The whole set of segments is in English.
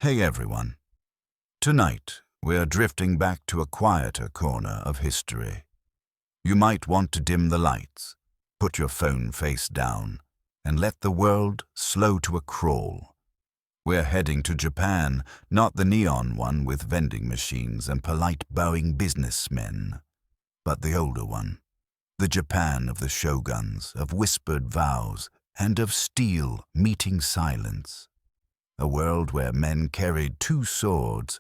Hey everyone. Tonight, we're drifting back to a quieter corner of history. You might want to dim the lights, put your phone face down, and let the world slow to a crawl. We're heading to Japan, not the neon one with vending machines and polite bowing businessmen, but the older one. The Japan of the shoguns, of whispered vows, and of steel meeting silence. A world where men carried two swords.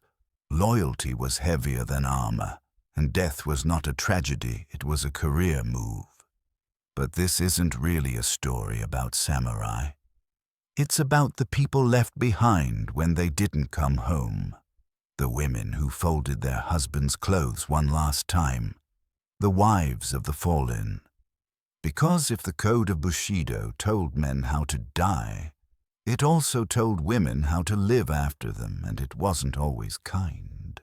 Loyalty was heavier than armor, and death was not a tragedy, it was a career move. But this isn't really a story about samurai. It's about the people left behind when they didn't come home. The women who folded their husbands' clothes one last time. The wives of the fallen. Because if the code of Bushido told men how to die, it also told women how to live after them, and it wasn't always kind.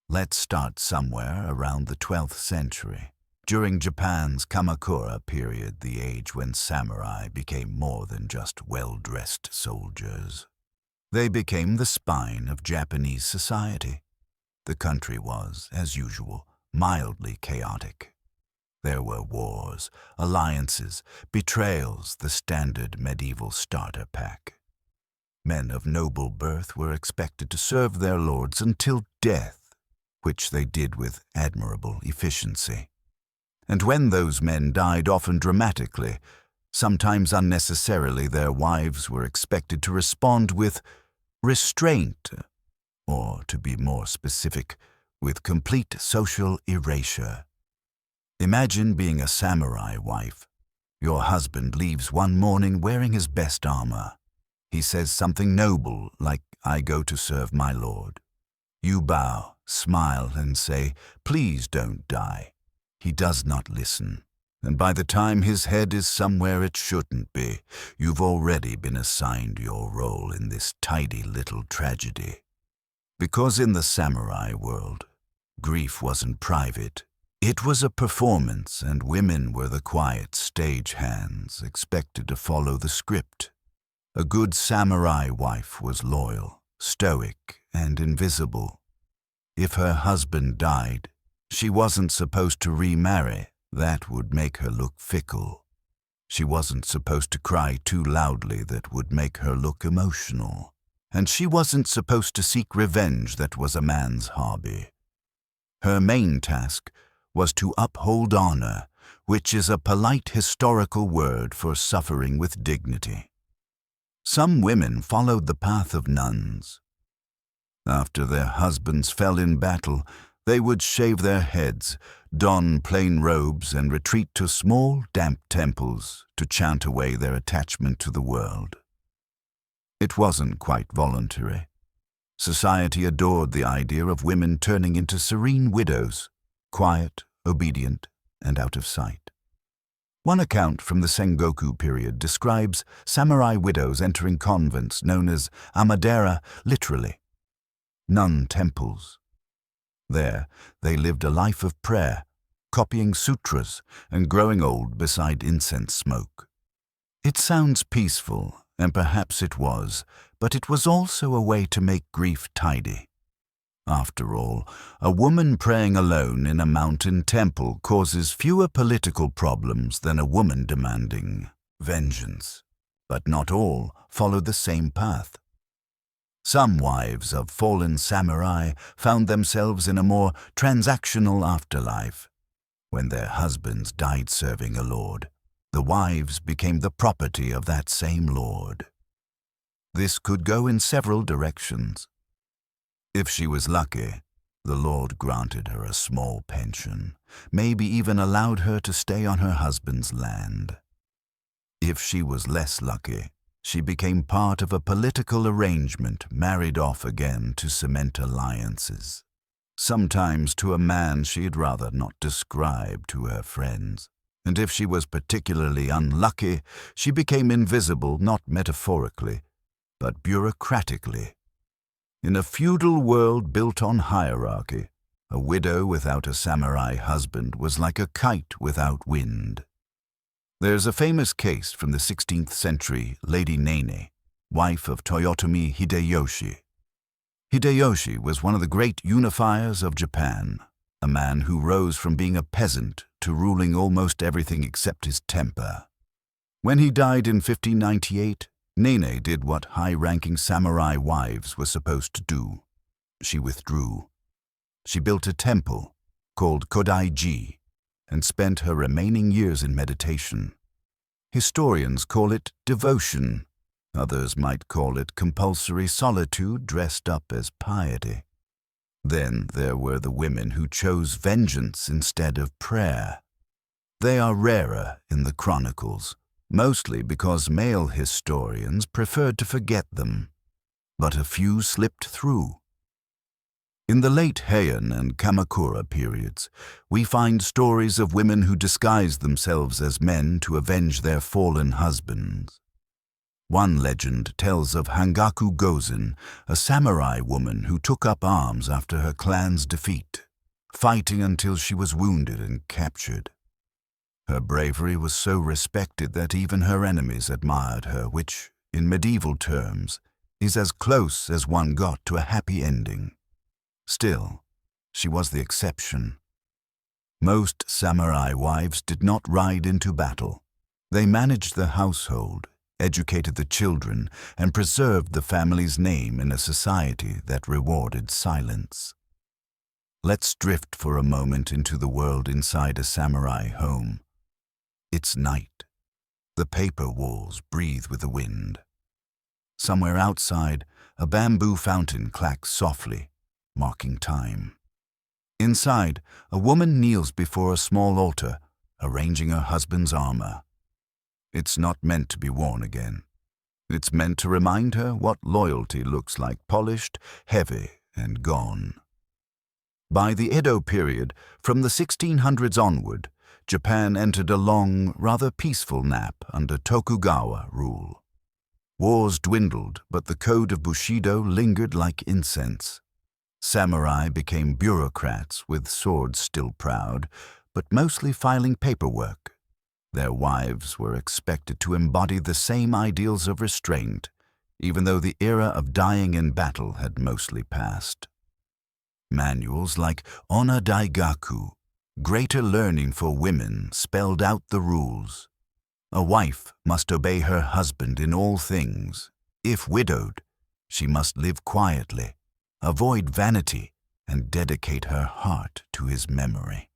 Let's start somewhere around the 12th century, during Japan's Kamakura period, the age when samurai became more than just well-dressed soldiers. They became the spine of Japanese society. The country was, as usual, mildly chaotic. There were wars, alliances, betrayals, the standard medieval starter pack. Men of noble birth were expected to serve their lords until death, which they did with admirable efficiency. And when those men died, often dramatically, sometimes unnecessarily, their wives were expected to respond with restraint, or, to be more specific, with complete social erasure. Imagine being a samurai wife. Your husband leaves one morning wearing his best armor. He says something noble, like, "I go to serve my lord." You bow, smile, and say, "Please don't die." He does not listen, and by the time his head is somewhere it shouldn't be, you've already been assigned your role in this tidy little tragedy. Because in the samurai world, grief wasn't private. It was a performance, and women were the quiet stagehands expected to follow the script. A good samurai wife was loyal, stoic, and invisible. If her husband died, she wasn't supposed to remarry. That would make her look fickle. She wasn't supposed to cry too loudly. That would make her look emotional. And she wasn't supposed to seek revenge. That was a man's hobby. Her main task was to uphold honor, which is a polite historical word for suffering with dignity. Some women followed the path of nuns. After their husbands fell in battle, they would shave their heads, don plain robes, and retreat to small, damp temples to chant away their attachment to the world. It wasn't quite voluntary. Society adored the idea of women turning into serene widows, quiet, obedient, and out of sight. One account from the Sengoku period describes samurai widows entering convents known as amadera, literally, nun temples. There, they lived a life of prayer, copying sutras and growing old beside incense smoke. It sounds peaceful, and perhaps it was, but it was also a way to make grief tidy. After all, a woman praying alone in a mountain temple causes fewer political problems than a woman demanding vengeance. But not all followed the same path. Some wives of fallen samurai found themselves in a more transactional afterlife. When their husbands died serving a lord, the wives became the property of that same lord. This could go in several directions. If she was lucky, the Lord granted her a small pension, maybe even allowed her to stay on her husband's land. If she was less lucky, she became part of a political arrangement, married off again to cement alliances, sometimes to a man she'd rather not describe to her friends. And if she was particularly unlucky, she became invisible not metaphorically, but bureaucratically. In a feudal world built on hierarchy, a widow without a samurai husband was like a kite without wind. There's a famous case from the 16th century, Lady Nene, wife of Toyotomi Hideyoshi, Hideyoshi was one of the great unifiers of Japan, a man who rose from being a peasant to ruling almost everything except his temper. When he died in 1598, Nene did what high-ranking samurai wives were supposed to do. She withdrew. She built a temple called Kodaiji and spent her remaining years in meditation. Historians call it devotion. Others might call it compulsory solitude dressed up as piety. Then there were the women who chose vengeance instead of prayer. They are rarer in the chronicles, mostly because male historians preferred to forget them, but a few slipped through. In the late Heian and Kamakura periods, we find stories of women who disguised themselves as men to avenge their fallen husbands. One legend tells of Hangaku Gozen, a samurai woman who took up arms after her clan's defeat, fighting until she was wounded and captured. Her bravery was so respected that even her enemies admired her, which, in medieval terms, is as close as one got to a happy ending. Still, she was the exception. Most samurai wives did not ride into battle. They managed the household, educated the children, and preserved the family's name in a society that rewarded silence. Let's drift for a moment into the world inside a samurai home. It's night. The paper walls breathe with the wind. Somewhere outside, a bamboo fountain clacks softly, marking time. Inside, a woman kneels before a small altar, arranging her husband's armor. It's not meant to be worn again. It's meant to remind her what loyalty looks like, polished, heavy, and gone. By the Edo period, from the 1600s onward, Japan entered a long, rather peaceful nap under Tokugawa rule. Wars dwindled, but the code of Bushido lingered like incense. Samurai became bureaucrats with swords still proud, but mostly filing paperwork. Their wives were expected to embody the same ideals of restraint, even though the era of dying in battle had mostly passed. Manuals like Onna Daigaku, Greater Learning for Women, spelled out the rules. A wife must obey her husband in all things. If widowed, she must live quietly, avoid vanity, and dedicate her heart to his memory.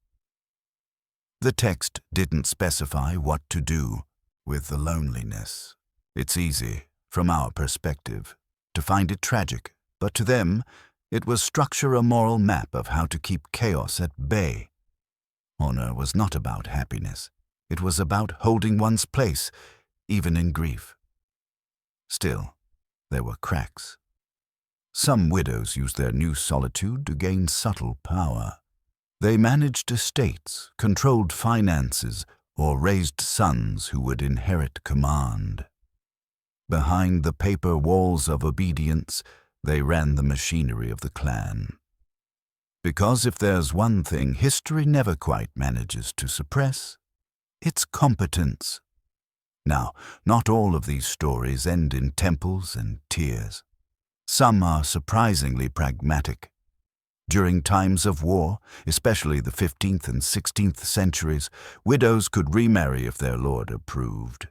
The text didn't specify what to do with the loneliness. It's easy, from our perspective, to find it tragic, but to them, it was structure a moral map of how to keep chaos at bay. Honor was not about happiness. It was about holding one's place, even in grief. Still, there were cracks. Some widows used their new solitude to gain subtle power. They managed estates, controlled finances, or raised sons who would inherit command. Behind the paper walls of obedience, they ran the machinery of the clan. Because if there's one thing history never quite manages to suppress, it's competence. Now, not all of these stories end in temples and tears. Some are surprisingly pragmatic. During times of war, especially the 15th and 16th centuries, widows could remarry if their lord approved.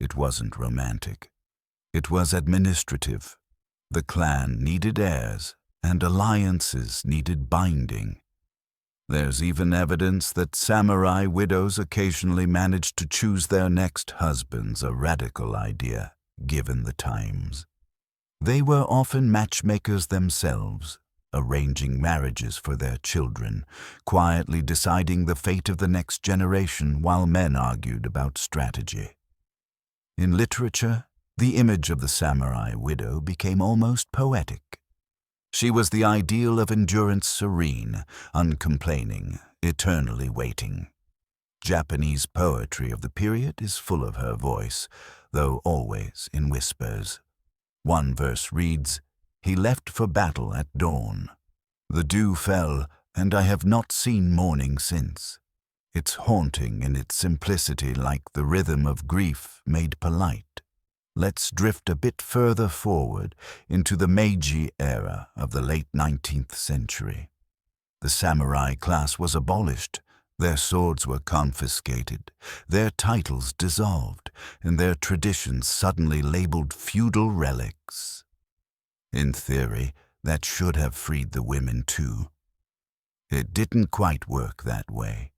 It wasn't romantic. It was administrative. The clan needed heirs, and alliances needed binding. There's even evidence that samurai widows occasionally managed to choose their next husbands, a radical idea, given the times. They were often matchmakers themselves, arranging marriages for their children, quietly deciding the fate of the next generation while men argued about strategy. In literature, the image of the samurai widow became almost poetic. She was the ideal of endurance serene, uncomplaining, eternally waiting. Japanese poetry of the period is full of her voice, though always in whispers. One verse reads, "He left for battle at dawn. The dew fell, and I have not seen morning since. It's haunting in its simplicity, like the rhythm of grief made polite, let's drift a bit further forward into the Meiji era of the late 19th century. The samurai class was abolished, their swords were confiscated, their titles dissolved, and their traditions suddenly labeled feudal relics. In theory, that should have freed the women too. It didn't quite work that way.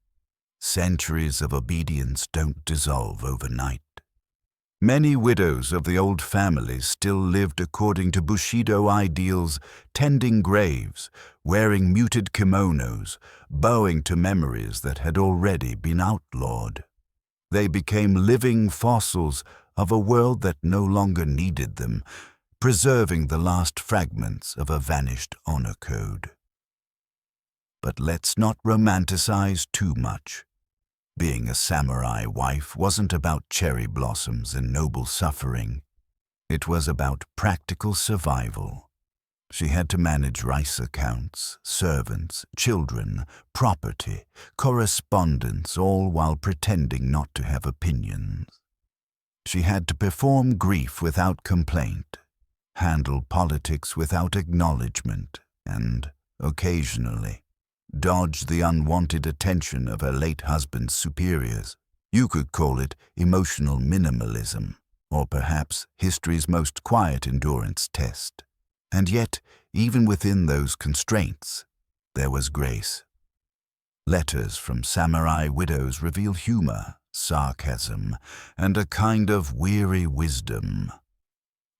Centuries of obedience don't dissolve overnight. Many widows of the old families still lived according to Bushido ideals, tending graves, wearing muted kimonos, bowing to memories that had already been outlawed. They became living fossils of a world that no longer needed them, preserving the last fragments of a vanished honor code. But let's not romanticize too much. Being a samurai wife wasn't about cherry blossoms and noble suffering. It was about practical survival. She had to manage rice accounts, servants, children, property, correspondence, all while pretending not to have opinions. She had to perform grief without complaint, handle politics without acknowledgement, and, occasionally, dodge the unwanted attention of her late husband's superiors. You could call it emotional minimalism, or perhaps history's most quiet endurance test. And yet, even within those constraints, there was grace. Letters from samurai widows reveal humor, sarcasm, and a kind of weary wisdom.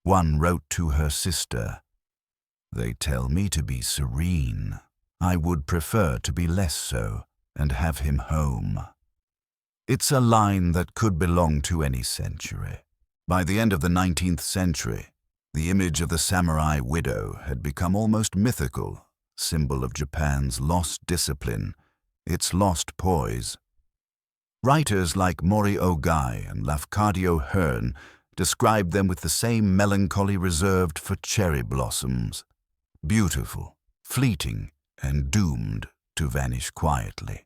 One wrote to her sister, "They tell me to be serene. I would prefer to be less so and have him home." It's a line that could belong to any century. By the end of the 19th century, the image of the samurai widow had become almost mythical, symbol of Japan's lost discipline, its lost poise. Writers like Mori Ogai and Lafcadio Hearn described them with the same melancholy reserved for cherry blossoms, beautiful, fleeting, and doomed to vanish quietly.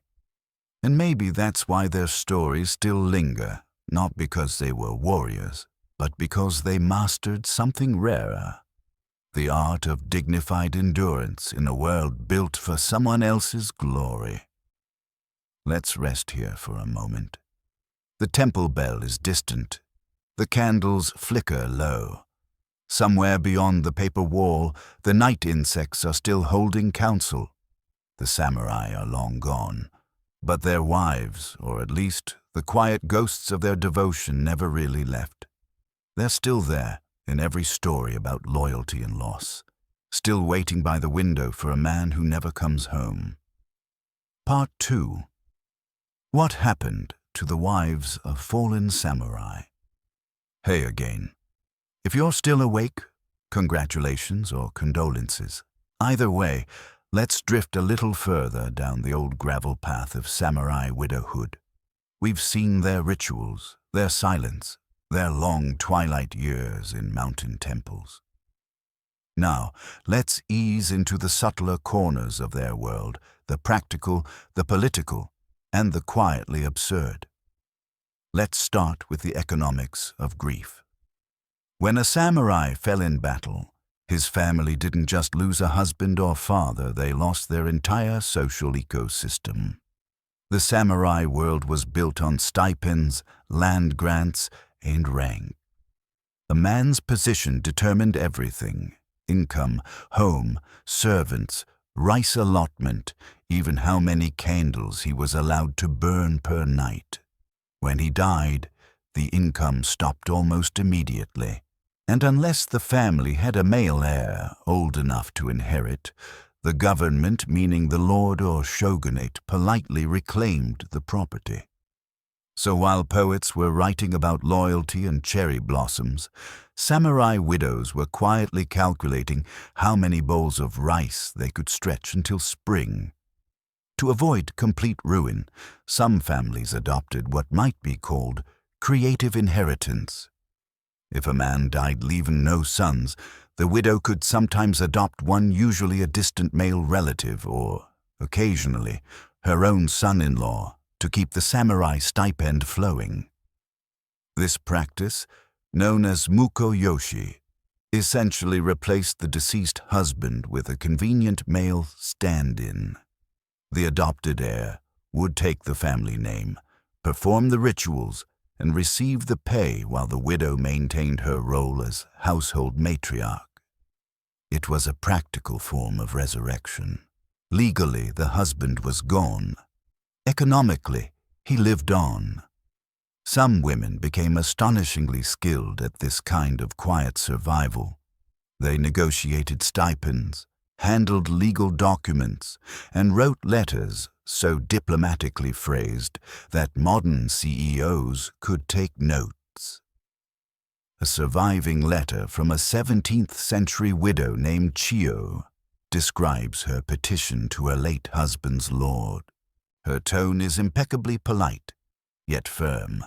And maybe that's why their stories still linger, not because they were warriors, but because they mastered something rarer, the art of dignified endurance in a world built for someone else's glory. Let's rest here for a moment. The temple bell is distant. The candles flicker low. Somewhere beyond the paper wall, the night insects are still holding council. The samurai are long gone, but their wives, or at least the quiet ghosts of their devotion, never really left. They're still there in every story about loyalty and loss, still waiting by the window for a man who never comes home. Part 2. What happened to the wives of fallen samurai? Hey again. If you're still awake, congratulations or condolences. Either way, let's drift a little further down the old gravel path of samurai widowhood. We've seen their rituals, their silence, their long twilight years in mountain temples. Now, let's ease into the subtler corners of their world, the practical, the political, and the quietly absurd. Let's start with the economics of grief. When a samurai fell in battle, his family didn't just lose a husband or father, they lost their entire social ecosystem. The samurai world was built on stipends, land grants, and rank. A man's position determined everything: income, home, servants, rice allotment, even how many candles he was allowed to burn per night. When he died, the income stopped almost immediately. And unless the family had a male heir old enough to inherit, the government, meaning the lord or shogunate, politely reclaimed the property. So while poets were writing about loyalty and cherry blossoms, samurai widows were quietly calculating how many bowls of rice they could stretch until spring. To avoid complete ruin, some families adopted what might be called creative inheritance. If a man died leaving no sons, the widow could sometimes adopt one, usually a distant male relative, or, occasionally, her own son-in-law, to keep the samurai stipend flowing. This practice, known as muko-yoshi, essentially replaced the deceased husband with a convenient male stand-in. The adopted heir would take the family name, perform the rituals, and receive the pay while the widow maintained her role as household matriarch. It was a practical form of resurrection. Legally, the husband was gone. Economically, he lived on. Some women became astonishingly skilled at this kind of quiet survival. They negotiated stipends, handled legal documents, and wrote letters so diplomatically phrased that modern CEOs could take notes. A surviving letter from a 17th century widow named Chiyo describes her petition to her late husband's lord. Her tone is impeccably polite, yet firm.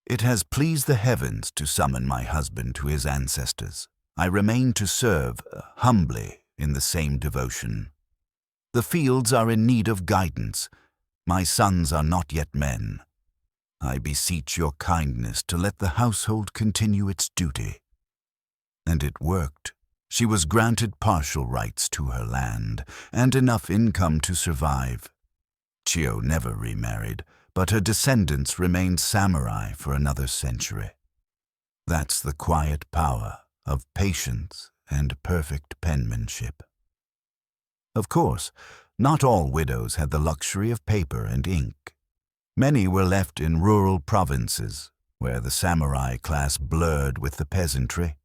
"It has pleased the heavens to summon my husband to his ancestors. I remain to serve humbly in the same devotion. The fields are in need of guidance. My sons are not yet men. I beseech your kindness to let the household continue its duty." And it worked. She was granted partial rights to her land and enough income to survive. Chiyo never remarried, but her descendants remained samurai for another century. That's the quiet power of patience and perfect penmanship. Of course, not all widows had the luxury of paper and ink. Many were left in rural provinces, where the samurai class blurred with the peasantry.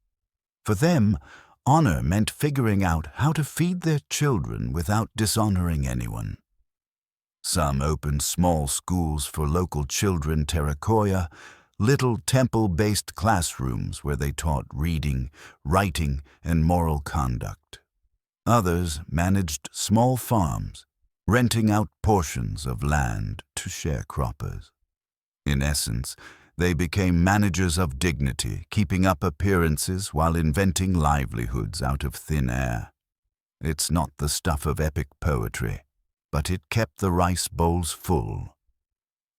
For them, honor meant figuring out how to feed their children without dishonoring anyone. Some opened small schools for local children terracotta, little temple-based classrooms where they taught reading, writing, and moral conduct. Others managed small farms, renting out portions of land to sharecroppers. In essence, they became managers of dignity, keeping up appearances while inventing livelihoods out of thin air. It's not the stuff of epic poetry, but it kept the rice bowls full.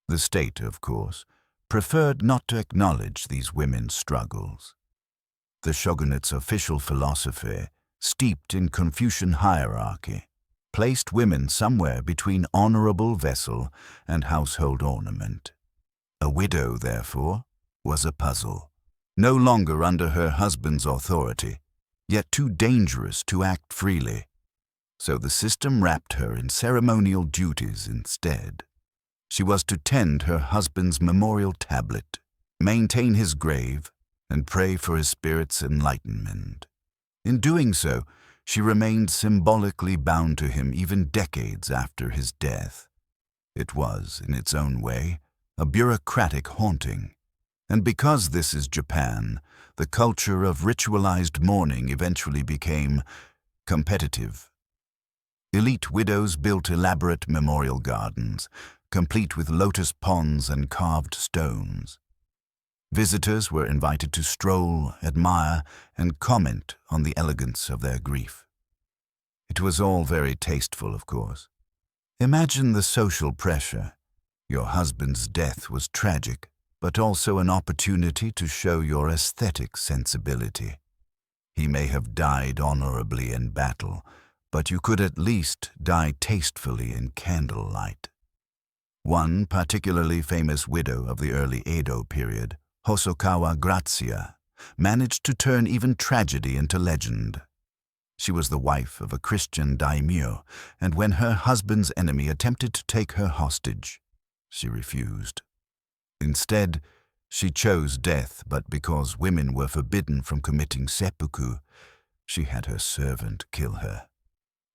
The state, of course, preferred not to acknowledge these women's struggles. The shogunate's official philosophy, steeped in Confucian hierarchy, placed women somewhere between honorable vessel and household ornament. A widow, therefore, was a puzzle, no longer under her husband's authority, yet too dangerous to act freely. So the system wrapped her in ceremonial duties instead. She was to tend her husband's memorial tablet, maintain his grave, and pray for his spirit's enlightenment. In doing so, she remained symbolically bound to him even decades after his death. It was, in its own way, a bureaucratic haunting. And because this is Japan, the culture of ritualized mourning eventually became competitive. Elite widows built elaborate memorial gardens, complete with lotus ponds and carved stones. Visitors were invited to stroll, admire, and comment on the elegance of their grief. It was all very tasteful, of course. Imagine the social pressure. Your husband's death was tragic, but also an opportunity to show your aesthetic sensibility. He may have died honorably in battle, but you could at least die tastefully in candlelight. One particularly famous widow of the early Edo period, Hosokawa Grazia, managed to turn even tragedy into legend. She was the wife of a Christian daimyo, and when her husband's enemy attempted to take her hostage, she refused. Instead, she chose death, but because women were forbidden from committing seppuku, she had her servant kill her.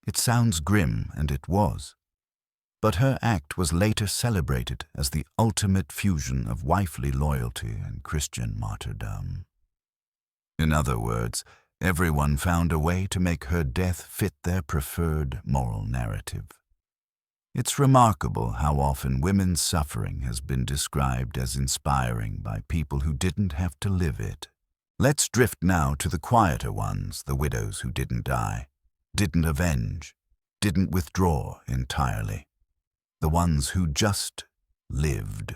It sounds grim, and it was. But her act was later celebrated as the ultimate fusion of wifely loyalty and Christian martyrdom. In other words, everyone found a way to make her death fit their preferred moral narrative. It's remarkable how often women's suffering has been described as inspiring by people who didn't have to live it. Let's drift now to the quieter ones, the widows who didn't die, didn't avenge, didn't withdraw entirely. The ones who just lived.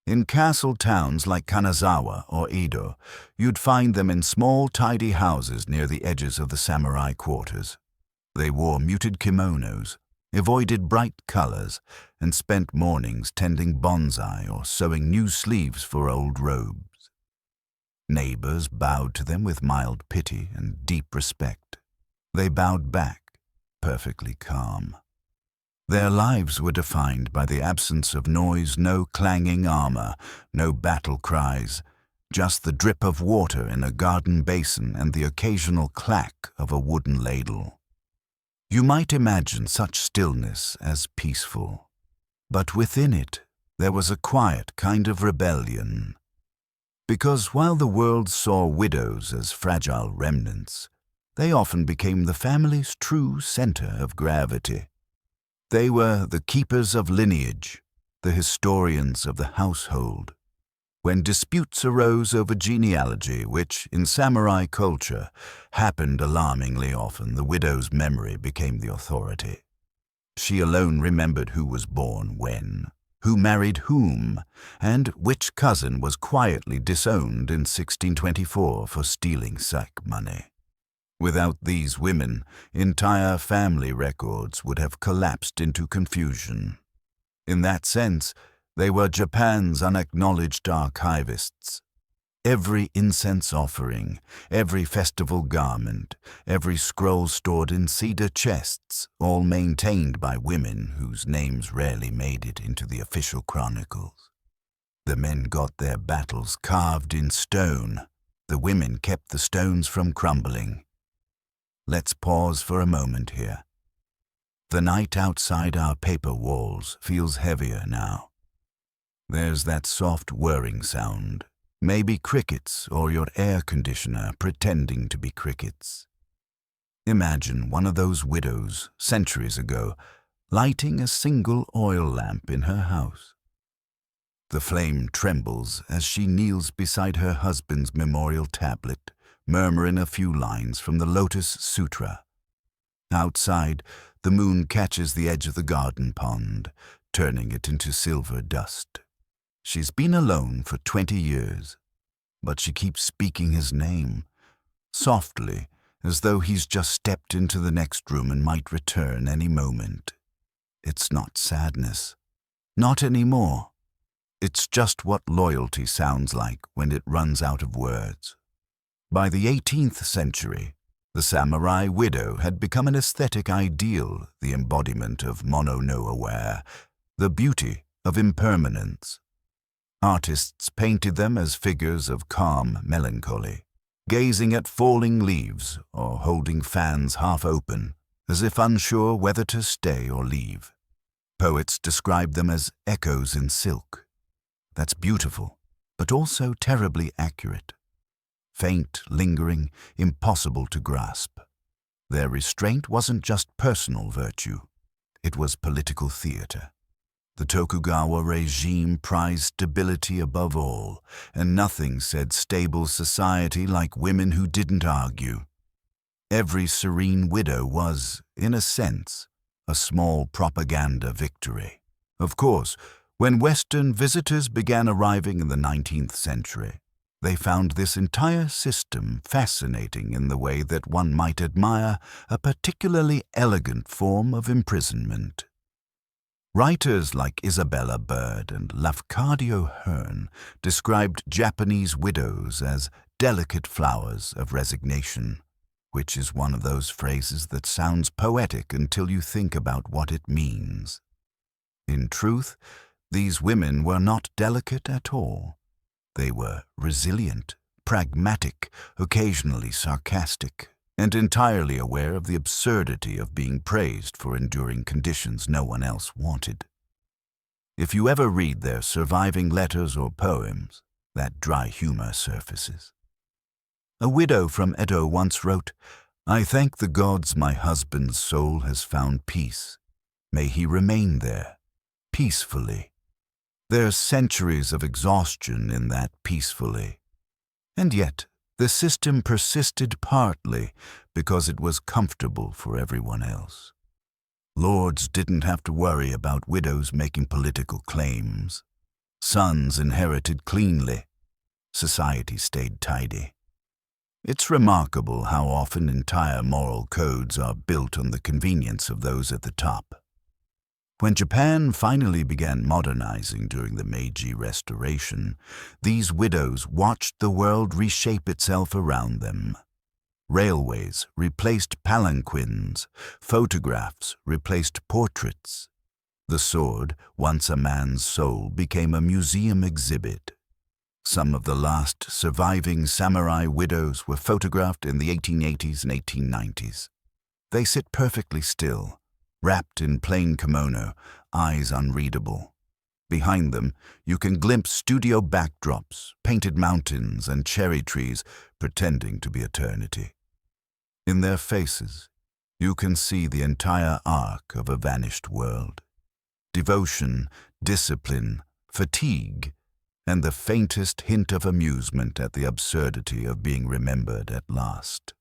In castle towns like Kanazawa or Edo, you'd find them in small, tidy houses near the edges of the samurai quarters. They wore muted kimonos, avoided bright colors, and spent mornings tending bonsai or sewing new sleeves for old robes. Neighbors bowed to them with mild pity and deep respect. They bowed back, perfectly calm. Their lives were defined by the absence of noise, no clanging armor, no battle cries, just the drip of water in a garden basin and the occasional clack of a wooden ladle. You might imagine such stillness as peaceful, but within it there was a quiet kind of rebellion. Because while the world saw widows as fragile remnants, they often became the family's true center of gravity. They were the keepers of lineage, the historians of the household. When disputes arose over genealogy, which, in samurai culture, happened alarmingly often, the widow's memory became the authority. She alone remembered who was born when, who married whom, and which cousin was quietly disowned in 1624 for stealing sack money. Without these women, entire family records would have collapsed into confusion. In that sense, they were Japan's unacknowledged archivists. Every incense offering, every festival garment, every scroll stored in cedar chests, all maintained by women whose names rarely made it into the official chronicles. The men got their battles carved in stone. The women kept the stones from crumbling. Let's pause for a moment here. The night outside our paper walls feels heavier now. There's that soft whirring sound, maybe crickets or your air conditioner pretending to be crickets. Imagine one of those widows, centuries ago, lighting a single oil lamp in her house. The flame trembles as she kneels beside her husband's memorial tablet, murmuring a few lines from the Lotus Sutra. Outside, the moon catches the edge of the garden pond, turning it into silver dust. She's been alone for 20 years, but she keeps speaking his name, softly, as though he's just stepped into the next room and might return any moment. It's not sadness. Not anymore. It's just what loyalty sounds like when it runs out of words. By the 18th century, the samurai widow had become an aesthetic ideal, the embodiment of mono no aware, the beauty of impermanence. Artists painted them as figures of calm melancholy, gazing at falling leaves or holding fans half open, as if unsure whether to stay or leave. Poets described them as echoes in silk. That's beautiful, but also terribly accurate. Faint, lingering, impossible to grasp. Their restraint wasn't just personal virtue. It was political theater. The Tokugawa regime prized stability above all, and nothing said stable society like women who didn't argue. Every serene widow was, in a sense, a small propaganda victory. Of course, when Western visitors began arriving in the 19th century, they found this entire system fascinating in the way that one might admire a particularly elegant form of imprisonment. Writers like Isabella Bird and Lafcadio Hearn described Japanese widows as delicate flowers of resignation, which is one of those phrases that sounds poetic until you think about what it means. In truth, these women were not delicate at all. They were resilient, pragmatic, occasionally sarcastic, and entirely aware of the absurdity of being praised for enduring conditions no one else wanted. If you ever read their surviving letters or poems, that dry humor surfaces. A widow from Edo once wrote, "I thank the gods my husband's soul has found peace. May he remain there, peacefully." There's centuries of exhaustion in that peacefully. And yet, the system persisted partly because it was comfortable for everyone else. Lords didn't have to worry about widows making political claims. Sons inherited cleanly. Society stayed tidy. It's remarkable how often entire moral codes are built on the convenience of those at the top. When Japan finally began modernizing during the Meiji Restoration, these widows watched the world reshape itself around them. Railways replaced palanquins, photographs replaced portraits. The sword, once a man's soul, became a museum exhibit. Some of the last surviving samurai widows were photographed in the 1880s and 1890s. They sit perfectly still, wrapped in plain kimono, eyes unreadable. Behind them, you can glimpse studio backdrops, painted mountains, and cherry trees pretending to be eternity. In their faces, you can see the entire arc of a vanished world. Devotion, discipline, fatigue, and the faintest hint of amusement at the absurdity of being remembered at last.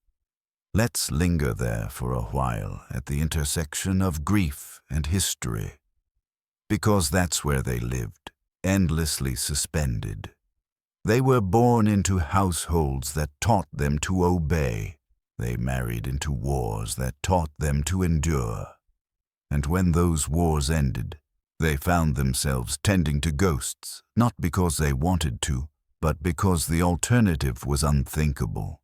Let's linger there for a while at the intersection of grief and history, because that's where they lived, endlessly suspended. They were born into households that taught them to obey. They married into wars that taught them to endure. And when those wars ended, they found themselves tending to ghosts, not because they wanted to, but because the alternative was unthinkable.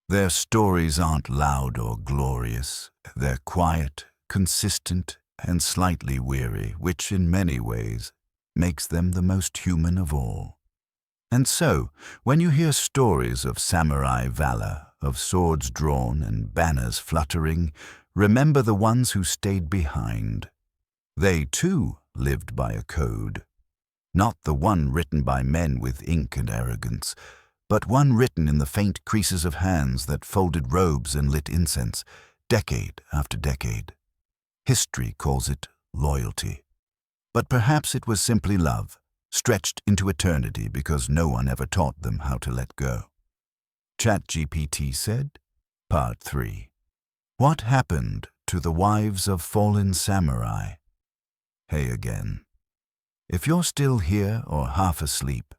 Their stories aren't loud or glorious. They're quiet, consistent, and slightly weary, which in many ways makes them the most human of all. And so, when you hear stories of samurai valor, of swords drawn and banners fluttering, remember the ones who stayed behind. They, too, lived by a code. Not the one written by men with ink and arrogance, but one written in the faint creases of hands that folded robes and lit incense, decade after decade. History calls it loyalty. But perhaps it was simply love, stretched into eternity because no one ever taught them how to let go. ChatGPT said, Part 3. What happened to the wives of fallen samurai? Hey again. If you're still here or half asleep,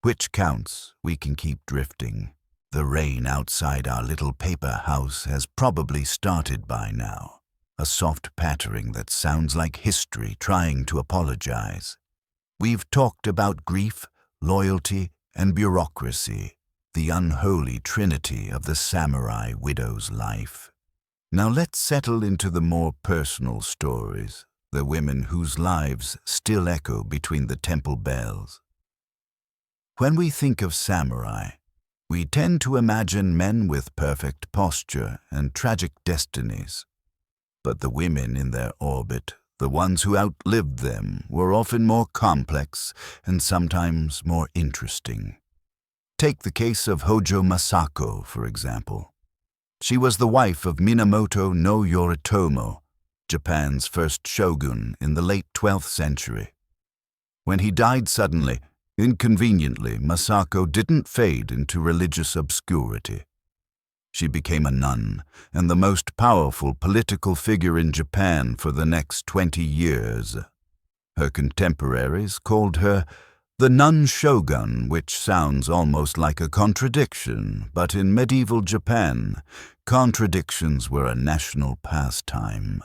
which counts, we can keep drifting. The rain outside our little paper house has probably started by now, a soft pattering that sounds like history trying to apologize. We've talked about grief, loyalty, and bureaucracy, the unholy trinity of the samurai widow's life. Now let's settle into the more personal stories, the women whose lives still echo between the temple bells. When we think of samurai, we tend to imagine men with perfect posture and tragic destinies. But the women in their orbit, the ones who outlived them, were often more complex and sometimes more interesting. Take the case of Hojo Masako, for example. She was the wife of Minamoto no Yoritomo, Japan's first shogun in the late 12th century. When he died suddenly, inconveniently, Masako didn't fade into religious obscurity. She became a nun and the most powerful political figure in Japan for the next 20 years. Her contemporaries called her the nun shogun, which sounds almost like a contradiction, but in medieval Japan, contradictions were a national pastime.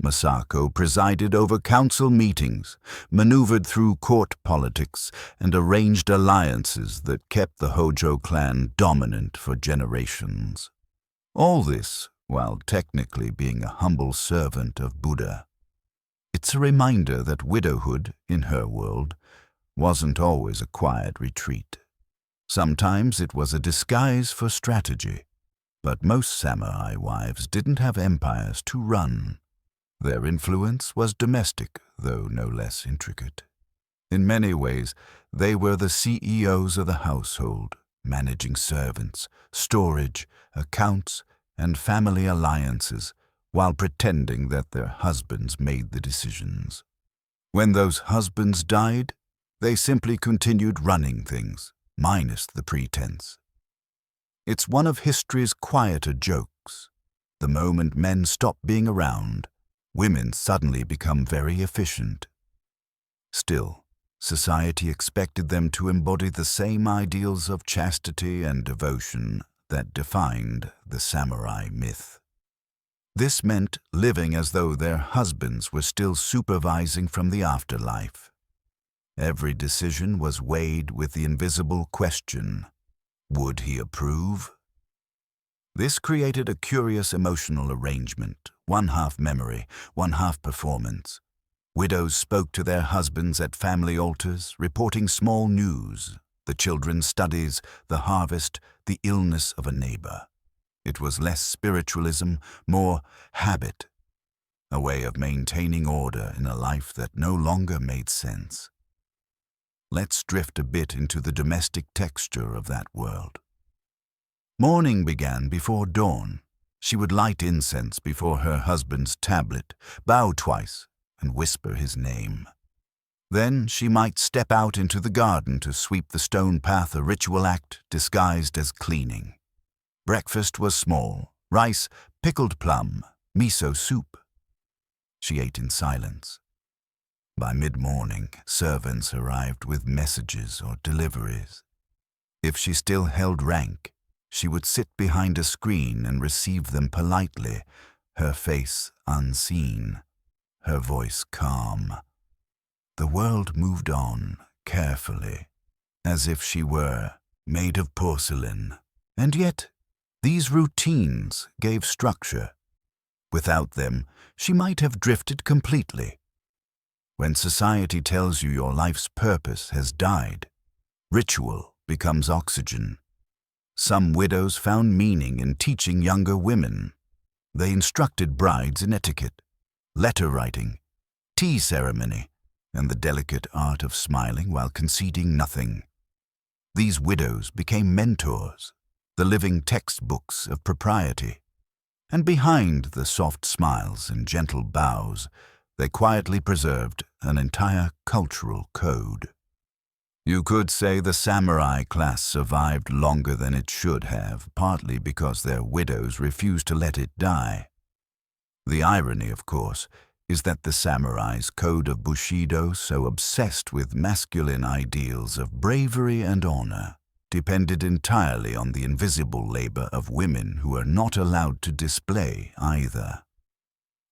Masako presided over council meetings, maneuvered through court politics, and arranged alliances that kept the Hojo clan dominant for generations. All this while technically being a humble servant of Buddha. It's a reminder that widowhood, in her world, wasn't always a quiet retreat. Sometimes it was a disguise for strategy, but most samurai wives didn't have empires to run. Their influence was domestic, though no less intricate. In many ways, they were the CEOs of the household, managing servants, storage, accounts, and family alliances, while pretending that their husbands made the decisions. When those husbands died, they simply continued running things, minus the pretense. It's one of history's quieter jokes. The moment men stop being around, women suddenly become very efficient. Still, Society expected them to embody the same ideals of chastity and devotion that defined the samurai myth. This meant living as though their husbands were still supervising from the afterlife. Every decision was weighed with the invisible question, would he approve? This created a curious emotional arrangement, one half memory, one half performance. Widows spoke to their husbands at family altars, reporting small news, the children's studies, the harvest, the illness of a neighbor. It was less spiritualism, more habit, a way of maintaining order in a life that no longer made sense. Let's drift a bit into the domestic texture of that world. Morning began before dawn. She would light incense before her husband's tablet, bow twice, and whisper his name. Then she might step out into the garden to sweep the stone path, a ritual act disguised as cleaning. Breakfast was small, rice, pickled plum, miso soup. She ate in silence. By mid-morning, servants arrived with messages or deliveries. If she still held rank, she would sit behind a screen and receive them politely, her face unseen, her voice calm. The world moved on, carefully, as if she were made of porcelain. And yet, these routines gave structure. Without them, she might have drifted completely. When society tells you your life's purpose has died, ritual becomes oxygen. Some widows found meaning in teaching younger women. They instructed brides in etiquette, letter writing, tea ceremony, and the delicate art of smiling while conceding nothing. These widows became mentors, the living textbooks of propriety. And behind the soft smiles and gentle bows, they quietly preserved an entire cultural code. You could say the samurai class survived longer than it should have, partly because their widows refused to let it die. The irony, of course, is that the samurai's code of Bushido, so obsessed with masculine ideals of bravery and honor, depended entirely on the invisible labor of women who were not allowed to display either.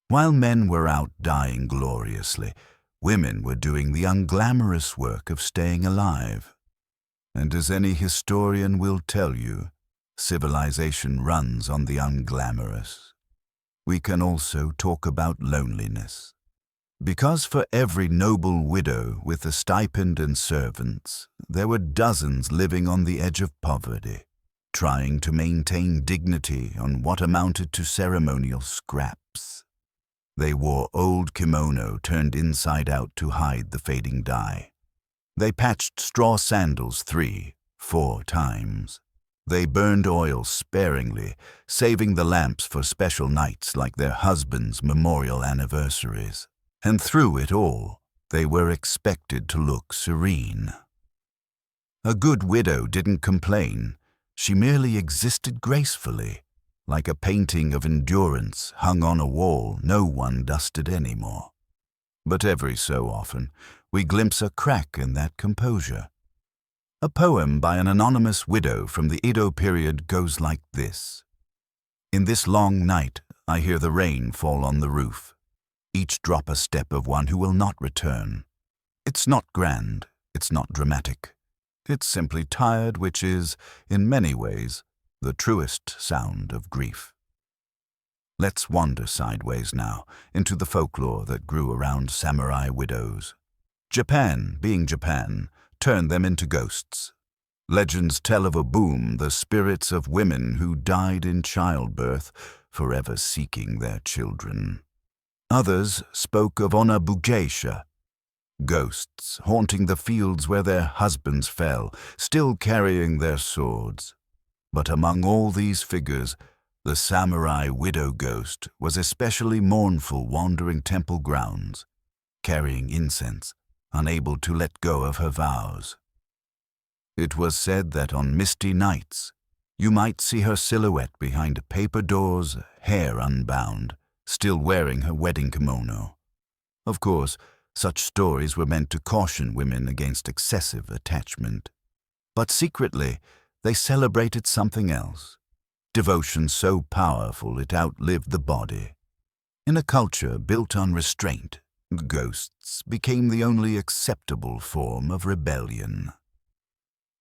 While men were out dying gloriously, women were doing the unglamorous work of staying alive. And as any historian will tell you, civilization runs on the unglamorous. We can also talk about loneliness. Because for every noble widow with a stipend and servants, there were dozens living on the edge of poverty, trying to maintain dignity on what amounted to ceremonial scraps. They wore old kimono turned inside out to hide the fading dye. They patched straw sandals 3, 4 times. They burned oil sparingly, saving the lamps for special nights like their husbands' memorial anniversaries. And through it all, they were expected to look serene. A good widow didn't complain. She merely existed gracefully, like a painting of endurance hung on a wall no one dusted anymore. But every so often, we glimpse a crack in that composure. A poem by an anonymous widow from the Edo period goes like this. In this long night, I hear the rain fall on the roof, each drop a step of one who will not return. It's not grand, it's not dramatic. It's simply tired, which is, in many ways, the truest sound of grief. Let's wander sideways now into the folklore that grew around samurai widows. Japan, being Japan, turned them into ghosts. Legends tell of a boom, the spirits of women who died in childbirth, forever seeking their children. Others spoke of onabugeisha, ghosts haunting the fields where their husbands fell, still carrying their swords. But among all these figures, the samurai widow ghost was especially mournful, wandering temple grounds, carrying incense, unable to let go of her vows. It was said that on misty nights, you might see her silhouette behind paper doors, hair unbound, still wearing her wedding kimono. Of course, Such stories were meant to caution women against excessive attachment. But secretly, they celebrated something else, devotion so powerful it outlived the body. In a culture built on restraint, ghosts became the only acceptable form of rebellion.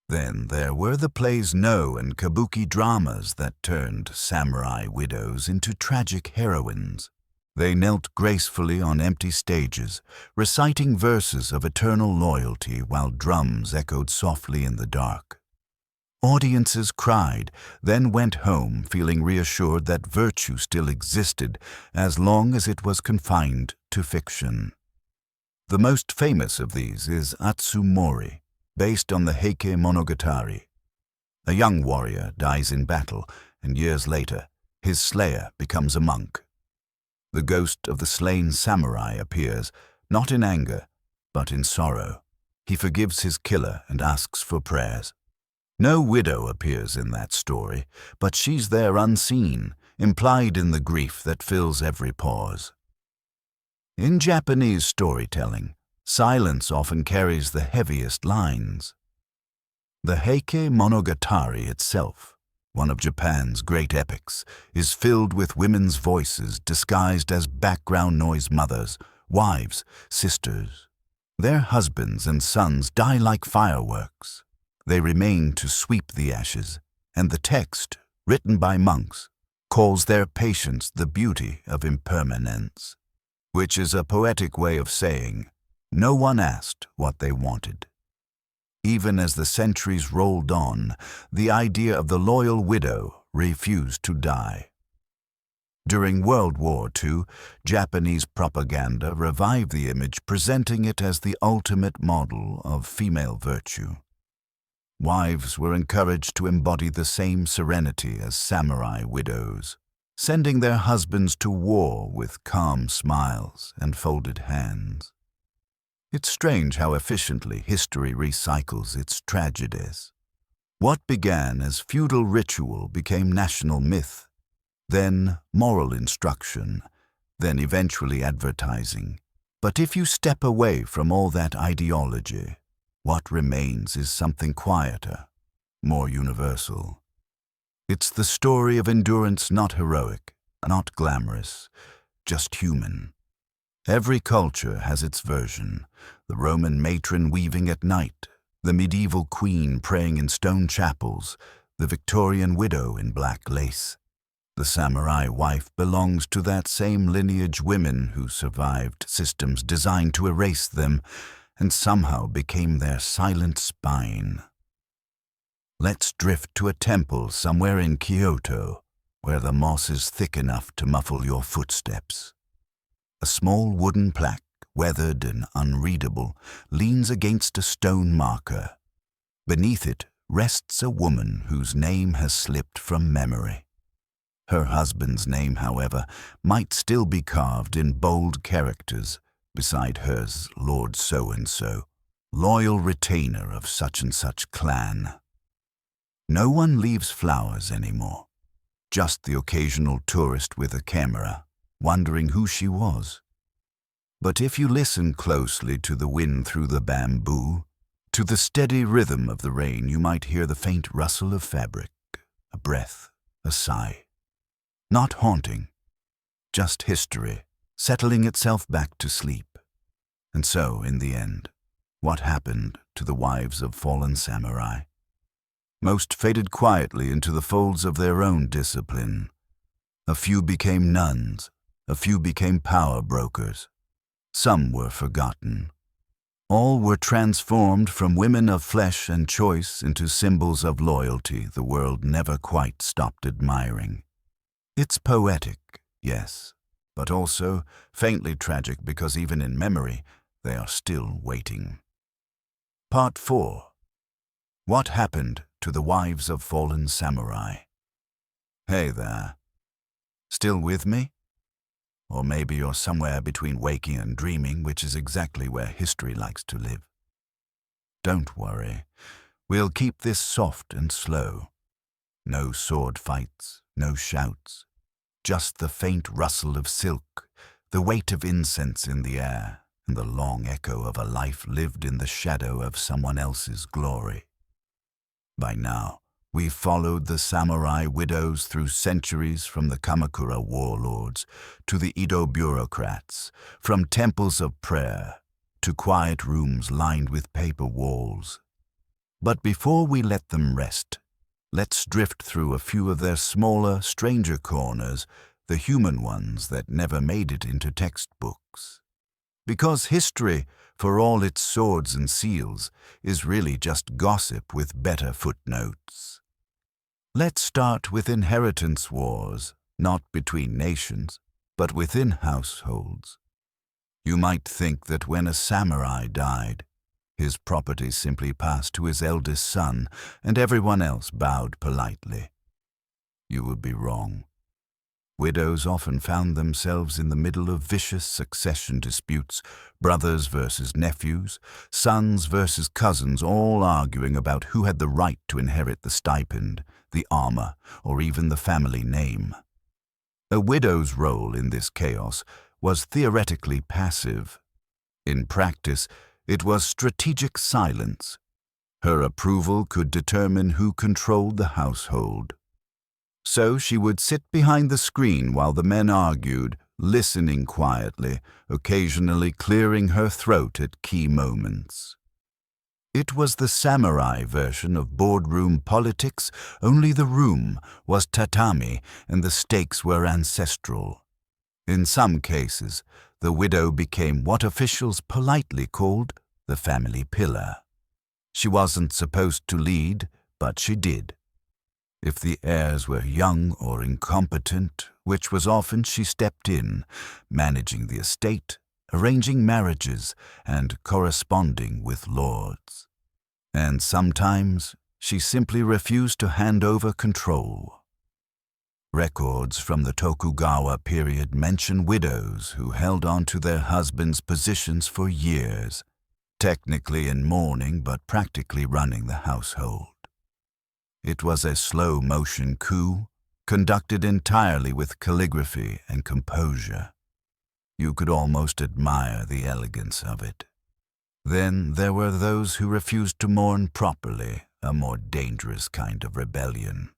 Then there were the plays No and kabuki dramas that turned samurai widows into tragic heroines. They knelt gracefully on empty stages, reciting verses of eternal loyalty while drums echoed softly in the dark. Audiences cried, then went home feeling reassured that virtue still existed as long as it was confined to fiction. The most famous of these is Atsumori, based on the Heike Monogatari. A young warrior dies in battle, and years later, his slayer becomes a monk. The ghost of the slain samurai appears, not in anger, but in sorrow. He forgives his killer and asks for prayers. No widow appears in that story, but she's there unseen, implied in the grief that fills every pause. In Japanese storytelling, silence often carries the heaviest lines. The Heike Monogatari itself, one of Japan's great epics, is filled with women's voices disguised as background noise mothers, wives, sisters. Their husbands and sons die like fireworks. They remain to sweep the ashes, and the text, written by monks, calls their patience the beauty of impermanence, which is a poetic way of saying, no one asked what they wanted. Even as the centuries rolled on, the idea of the loyal widow refused to die. During World War II, Japanese propaganda revived the image, presenting it as the ultimate model of female virtue. Wives were encouraged to embody the same serenity as samurai widows, sending their husbands to war with calm smiles and folded hands. It's strange how efficiently history recycles its tragedies. What began as feudal ritual became national myth, then moral instruction, then eventually advertising. But if you step away from all that ideology, what remains is something quieter, more universal. It's the story of endurance, not heroic, not glamorous, just human. Every culture has its version, the Roman matron weaving at night, the medieval queen praying in stone chapels, the Victorian widow in black lace. The samurai wife belongs to that same lineage, women who survived systems designed to erase them and somehow became their silent spine. Let's drift to a temple somewhere in Kyoto, where the moss is thick enough to muffle your footsteps. A small wooden plaque, weathered and unreadable, leans against a stone marker. Beneath it rests a woman whose name has slipped from memory. Her husband's name, however, might still be carved in bold characters, beside hers, Lord So-and-so, loyal retainer of such-and-such clan. No one leaves flowers anymore, just the occasional tourist with a camera, wondering who she was. But if you listen closely to the wind through the bamboo, to the steady rhythm of the rain, you might hear the faint rustle of fabric, a breath, a sigh. Not haunting, just history, settling itself back to sleep. And so, in the end, what happened to the wives of fallen samurai? Most faded quietly into the folds of their own discipline. A few became nuns, a few became power brokers. Some were forgotten. All were transformed from women of flesh and choice into symbols of loyalty the world never quite stopped admiring. It's poetic, yes, but also faintly tragic because even in memory, they are still waiting. Part 4. What happened to the wives of fallen samurai? Hey there. Still with me? Or maybe you're somewhere between waking and dreaming, which is exactly where history likes to live. Don't worry. We'll keep this soft and slow. No sword fights, no shouts. Just the faint rustle of silk, the weight of incense in the air, and the long echo of a life lived in the shadow of someone else's glory. By now, we've followed the samurai widows through centuries, from the Kamakura warlords to the Edo bureaucrats, from temples of prayer to quiet rooms lined with paper walls. But before we let them rest, let's drift through a few of their smaller, stranger corners, the human ones that never made it into textbooks. Because history, for all its swords and seals, is really just gossip with better footnotes. Let's start with inheritance wars, not between nations, but within households. You might think that when a samurai died, his property simply passed to his eldest son, and everyone else bowed politely. You would be wrong. Widows often found themselves in the middle of vicious succession disputes, brothers versus nephews, sons versus cousins, all arguing about who had the right to inherit the stipend, the armor, or even the family name. A widow's role in this chaos was theoretically passive. In practice, it was strategic silence. Her approval could determine who controlled the household. So she would sit behind the screen while the men argued, listening quietly, occasionally clearing her throat at key moments. It was the samurai version of boardroom politics, only the room was tatami and the stakes were ancestral. In some cases, the widow became what officials politely called the family pillar. She wasn't supposed to lead, but she did. If the heirs were young or incompetent, which was often, she stepped in, managing the estate, arranging marriages, and corresponding with lords. And sometimes she simply refused to hand over control. Records from the Tokugawa period mention widows who held on to their husbands' positions for years, technically in mourning but practically running the household. It was a slow-motion coup, conducted entirely with calligraphy and composure. You could almost admire the elegance of it. Then there were those who refused to mourn properly, a more dangerous kind of rebellion.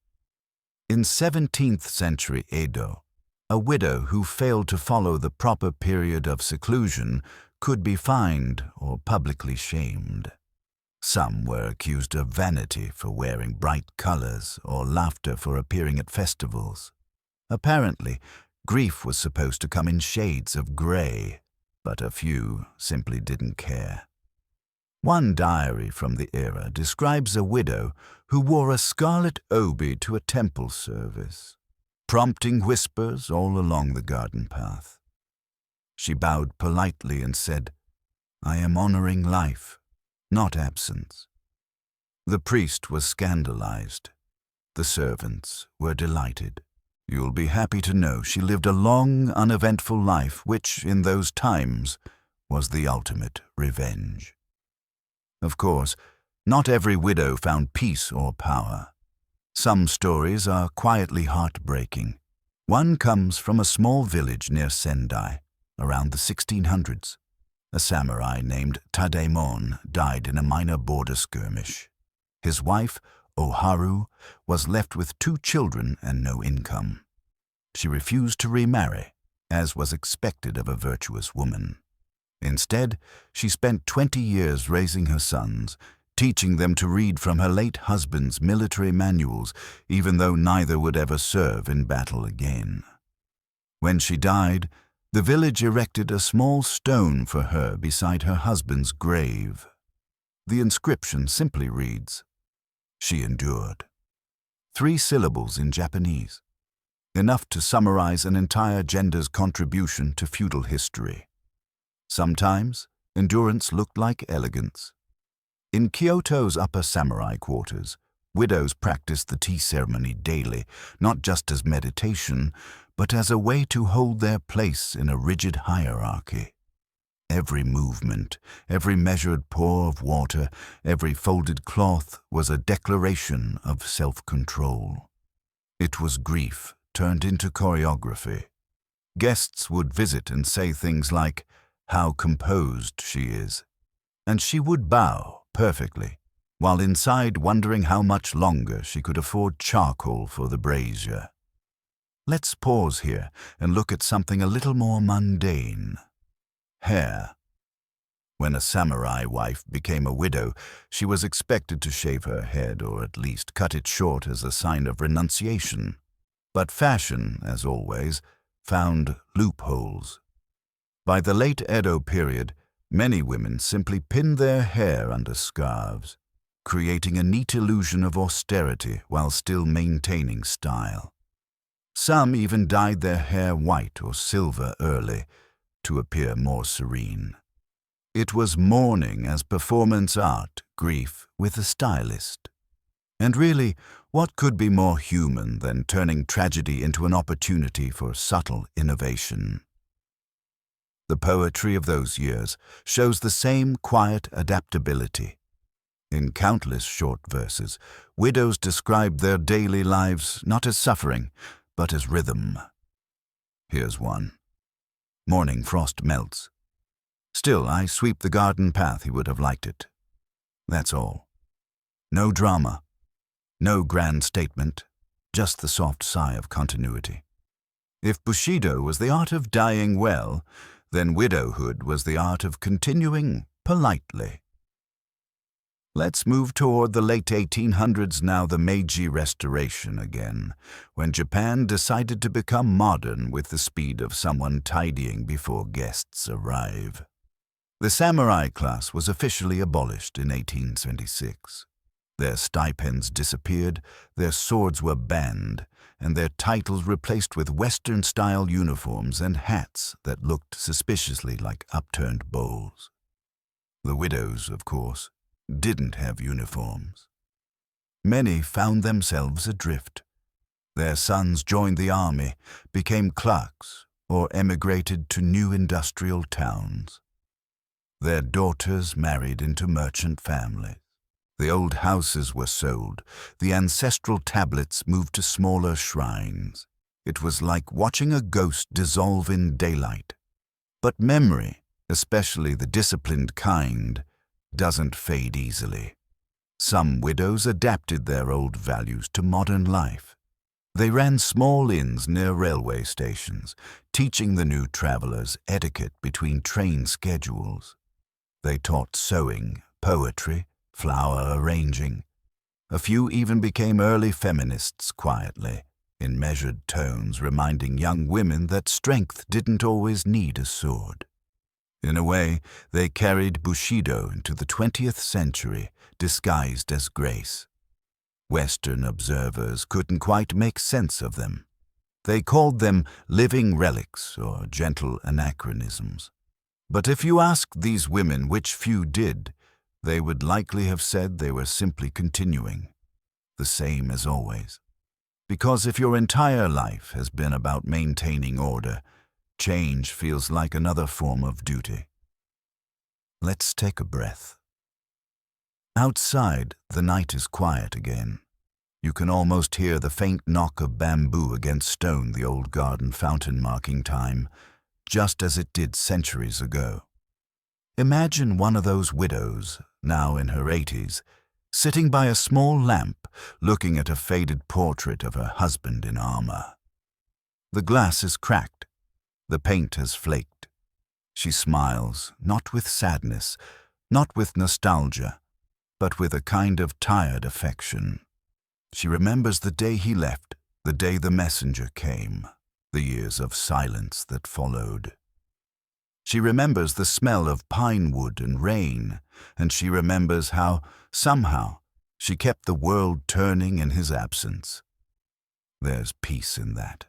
In 17th century Edo, a widow who failed to follow the proper period of seclusion could be fined or publicly shamed. Some were accused of vanity for wearing bright colors or laughter for appearing at festivals. Apparently, grief was supposed to come in shades of gray, but a few simply didn't care. One diary from the era describes a widow who wore a scarlet obi to a temple service, prompting whispers all along the garden path. She bowed politely and said, "I am honoring life, not absence." The priest was scandalized. The servants were delighted. You'll be happy to know she lived a long, uneventful life, which, in those times, was the ultimate revenge. Of course, not every widow found peace or power. Some stories are quietly heartbreaking. One comes from a small village near Sendai, around the 1600s. A samurai named Tademon died in a minor border skirmish. His wife, Oharu, was left with 2 children and no income. She refused to remarry, as was expected of a virtuous woman. Instead, she spent 20 years raising her sons, teaching them to read from her late husband's military manuals, even though neither would ever serve in battle again. When she died, the village erected a small stone for her beside her husband's grave. The inscription simply reads, "She endured." 3 syllables in Japanese, enough to summarize an entire gender's contribution to feudal history. Sometimes, endurance looked like elegance. In Kyoto's upper samurai quarters, widows practiced the tea ceremony daily, not just as meditation, but as a way to hold their place in a rigid hierarchy. Every movement, every measured pour of water, every folded cloth was a declaration of self-control. It was grief turned into choreography. Guests would visit and say things like, how composed she is, and she would bow perfectly, while inside wondering how much longer she could afford charcoal for the brazier. Let's pause here and look at something a little more mundane. Hair. When a samurai wife became a widow, she was expected to shave her head or at least cut it short as a sign of renunciation. But fashion, as always, found loopholes. By the late Edo period, many women simply pinned their hair under scarves, creating a neat illusion of austerity while still maintaining style. Some even dyed their hair white or silver early to appear more serene. It was mourning as performance art, grief with a stylist. And really, what could be more human than turning tragedy into an opportunity for subtle innovation? The poetry of those years shows the same quiet adaptability. In countless short verses, widows described their daily lives not as suffering, but as rhythm. Here's one. Morning frost melts. Still, I sweep the garden path, he would have liked it. That's all. No drama. No grand statement, just the soft sigh of continuity. If Bushido was the art of dying well, then widowhood was the art of continuing politely. Let's move toward the late 1800s, now the Meiji Restoration again, when Japan decided to become modern with the speed of someone tidying before guests arrive. The samurai class was officially abolished in 1876. Their stipends disappeared, their swords were banned, and their titles replaced with Western-style uniforms and hats that looked suspiciously like upturned bowls. The widows, of course, didn't have uniforms. Many found themselves adrift. Their sons joined the army, became clerks, or emigrated to new industrial towns. Their daughters married into merchant families. The old houses were sold, the ancestral tablets moved to smaller shrines. It was like watching a ghost dissolve in daylight. But memory, especially the disciplined kind, doesn't fade easily. Some widows adapted their old values to modern life. They ran small inns near railway stations, teaching the new travelers etiquette between train schedules. They taught sewing, poetry, flower arranging. A few even became early feminists quietly, in measured tones reminding young women that strength didn't always need a sword. In a way, they carried Bushido into the 20th century, disguised as grace. Western observers couldn't quite make sense of them. They called them living relics or gentle anachronisms. But if you asked these women which few did, they would likely have said they were simply continuing, the same as always. Because if your entire life has been about maintaining order, change feels like another form of duty. Let's take a breath. Outside, the night is quiet again. You can almost hear the faint knock of bamboo against stone, the old garden fountain marking time, just as it did centuries ago. Imagine one of those widows, now in her 80s, sitting by a small lamp, looking at a faded portrait of her husband in armor. The glass is cracked. The paint has flaked. She smiles, not with sadness, not with nostalgia, but with a kind of tired affection. She remembers the day he left, the day the messenger came, the years of silence that followed. She remembers the smell of pine wood and rain, and she remembers how, somehow, she kept the world turning in his absence. There's peace in that.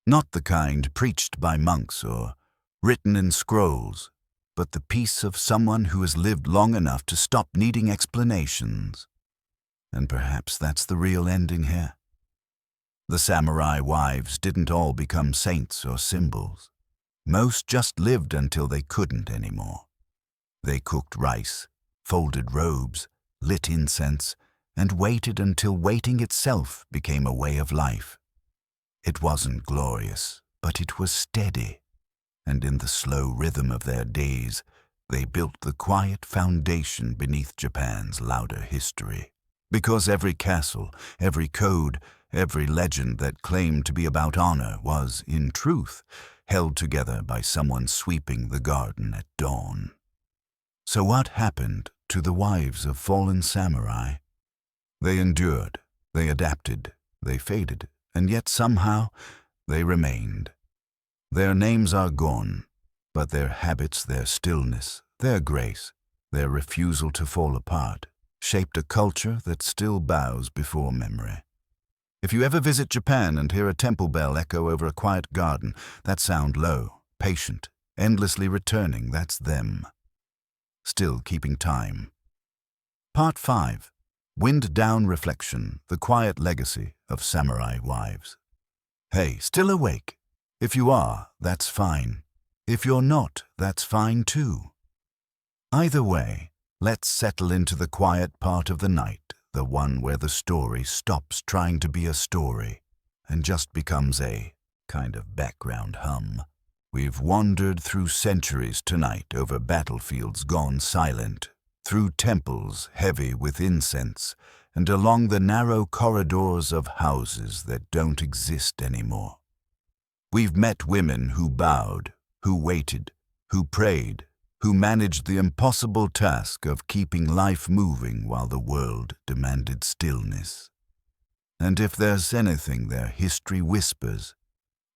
Not the kind preached by monks or written in scrolls, but the peace of someone who has lived long enough to stop needing explanations. And perhaps that's the real ending here. The samurai wives didn't all become saints or symbols. Most just lived until they couldn't anymore. They cooked rice, folded robes, lit incense, and waited until waiting itself became a way of life. It wasn't glorious, but it was steady. and in the slow rhythm of their days, they built the quiet foundation beneath Japan's louder history. Because every castle, every code, every legend that claimed to be about honor was, in truth, held together by someone sweeping the garden at dawn. So what happened to the wives of fallen samurai? They endured, they adapted, they faded, and yet somehow they remained. Their names are gone, but their habits, their stillness, their grace, their refusal to fall apart, shaped a culture that still bows before memory. If you ever visit Japan and hear a temple bell echo over a quiet garden, that sound low, patient, endlessly returning, that's them. Still keeping time. Part 5. Wind Down Reflection, the Quiet Legacy of Samurai Wives. Hey, still awake? If you are, that's fine. If you're not, that's fine too. Either way, let's settle into the quiet part of the night, the one where the story stops trying to be a story and just becomes a kind of background hum. We've wandered through centuries tonight over battlefields gone silent, through temples heavy with incense, and along the narrow corridors of houses that don't exist anymore. We've met women who bowed, who waited, who prayed, who managed the impossible task of keeping life moving while the world demanded stillness. And if there's anything their history whispers,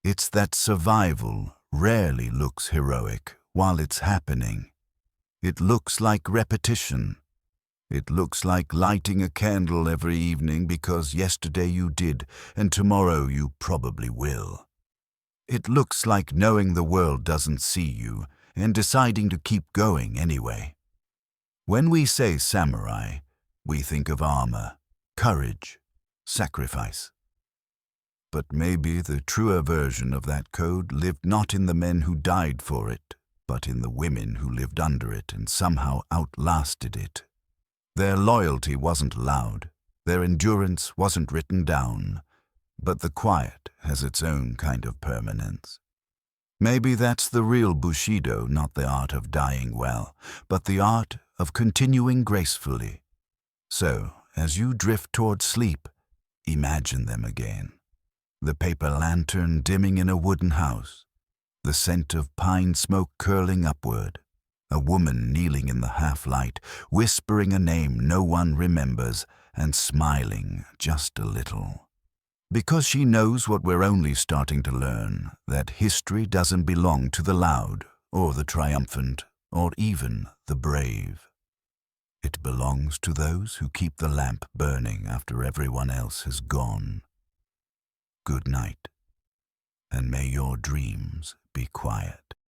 it's that survival rarely looks heroic while it's happening. It looks like repetition. It looks like lighting a candle every evening because yesterday you did and tomorrow you probably will. It looks like knowing the world doesn't see you and deciding to keep going anyway. When we say samurai, we think of armor, courage, sacrifice. But maybe the truer version of that code lived not in the men who died for it, but in the women who lived under it and somehow outlasted it. Their loyalty wasn't loud, their endurance wasn't written down, but the quiet has its own kind of permanence. Maybe that's the real Bushido, not the art of dying well, but the art of continuing gracefully. So, as you drift toward sleep, imagine them again. The paper lantern dimming in a wooden house, the scent of pine smoke curling upward, a woman kneeling in the half-light, whispering a name no one remembers and smiling just a little. Because she knows what we're only starting to learn, that history doesn't belong to the loud or the triumphant or even the brave. It belongs to those who keep the lamp burning after everyone else has gone. Good night, and may your dreams be quiet.